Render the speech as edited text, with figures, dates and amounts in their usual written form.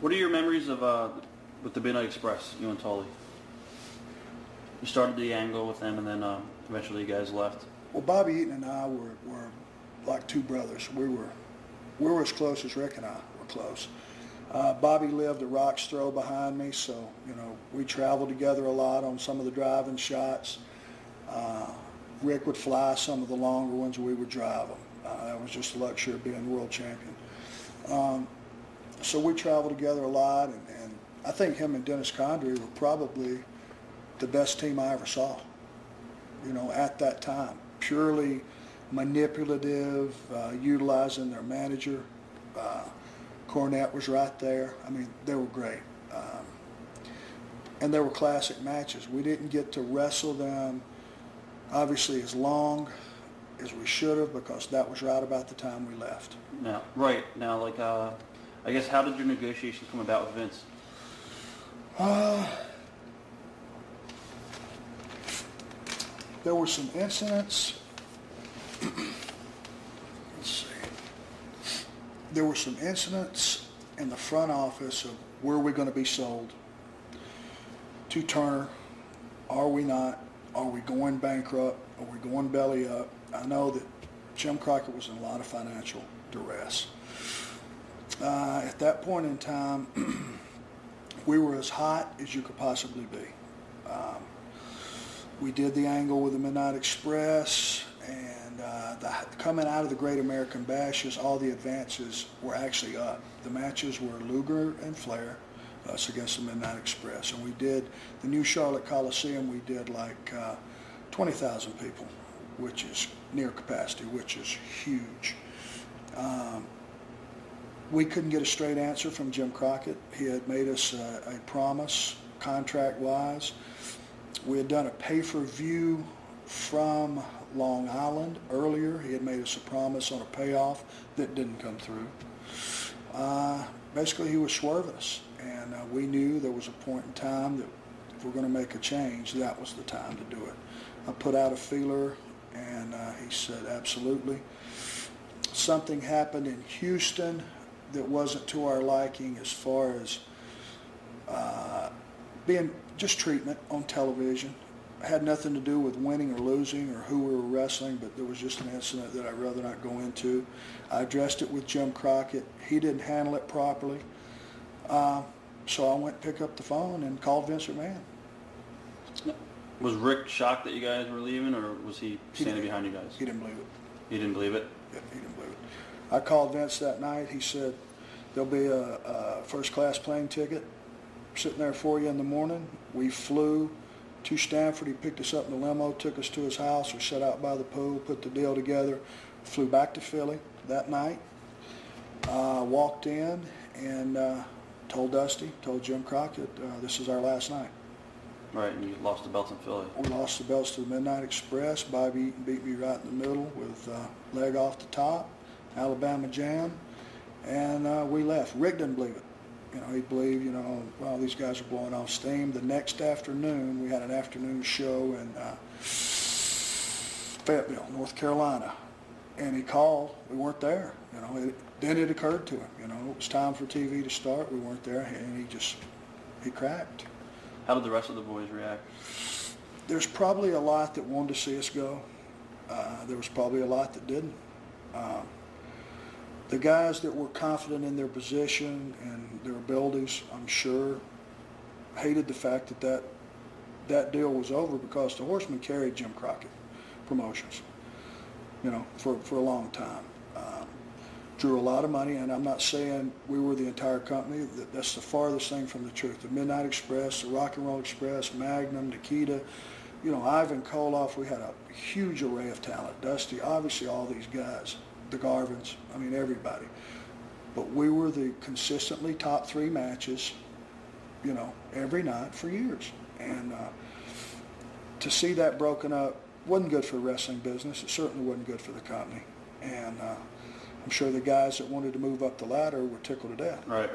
What are your memories of with the Midnight Express, you and Tully? You started the angle with them, and then eventually you guys left. Well, Bobby Eaton and I were like two brothers. We were as close as Rick and I were close. Bobby lived a rock's throw behind me, so we traveled together a lot on some of the driving shots. Rick would fly some of the longer ones. We would drive them. That was just the luxury of being world champion. So we traveled together a lot, and I think him and Dennis Condrey were probably the best team I ever saw, at that time. Purely manipulative, utilizing their manager. Cornette was right there. I mean, they were great. And they were classic matches. We didn't get to wrestle them, obviously, as long as we should have, because that was right about the time we left. Now, right. Now, I guess, how did your negotiations come about with Vince? There were some incidents. Let's see. There were some incidents in the front office of where we're going to be sold to Turner. Are we not? Are we going bankrupt? Are we going belly up? I know that Jim Crockett was in a lot of financial duress. At that point in time, we were as hot as you could possibly be. We did the angle with the Midnight Express, and coming out of the Great American Bashes, all the advances were actually up. The matches were Luger and Flair, us against the Midnight Express. And we did the new Charlotte Coliseum, we did like 20,000 people, which is near capacity, which is huge. We couldn't get a straight answer from Jim Crockett. He had made us a promise, contract-wise. We had done a pay-per-view from Long Island earlier. He had made us a promise on a payoff that didn't come through. Basically, he was swerving us, and we knew there was a point in time that if we're going to make a change, that was the time to do it. I put out a feeler, and he said, absolutely. Something happened in Houston that wasn't to our liking as far as being just treatment on television. It had nothing to do with winning or losing or who we were wrestling, but there was just an incident that I'd rather not go into. I addressed it with Jim Crockett. He didn't handle it properly. So I went and picked up the phone and called Vince McMahon. Was Rick shocked that you guys were leaving, or was he standing behind you guys? He didn't believe it. He didn't believe it? Yeah, he didn't believe it. I called Vince that night. He said, there'll be a first-class plane ticket sitting there for you in the morning. We flew to Stanford. He picked us up in the limo, took us to his house. We sat out by the pool, put the deal together, flew back to Philly that night, walked in and told Jim Crockett, this is our last night. Right, and you lost the belts in Philly. We lost the belts to the Midnight Express. Bobby Eaton beat me right in the middle with leg off the top, Alabama Jam, and we left. Rick didn't believe it. He believed, well, these guys are blowing off steam. The next afternoon, we had an afternoon show in Fayetteville, North Carolina, and he called. We weren't there. Then it occurred to him. It was time for TV to start. We weren't there, and he cracked. How did the rest of the boys react? There's probably a lot that wanted to see us go. There was probably a lot that didn't. The guys that were confident in their position and their abilities, I'm sure, hated the fact that deal was over, because the Horsemen carried Jim Crockett Promotions, for a long time. Drew a lot of money, and I'm not saying we were the entire company. That's the farthest thing from the truth. The Midnight Express, the Rock and Roll Express, Magnum, Nikita, Ivan Koloff. We had a huge array of talent. Dusty, obviously all these guys, the Garvins, everybody. But we were the consistently top 3 matches, every night for years. And to see that broken up wasn't good for the wrestling business. It certainly wasn't good for the company. And I'm sure the guys that wanted to move up the ladder were tickled to death. Right.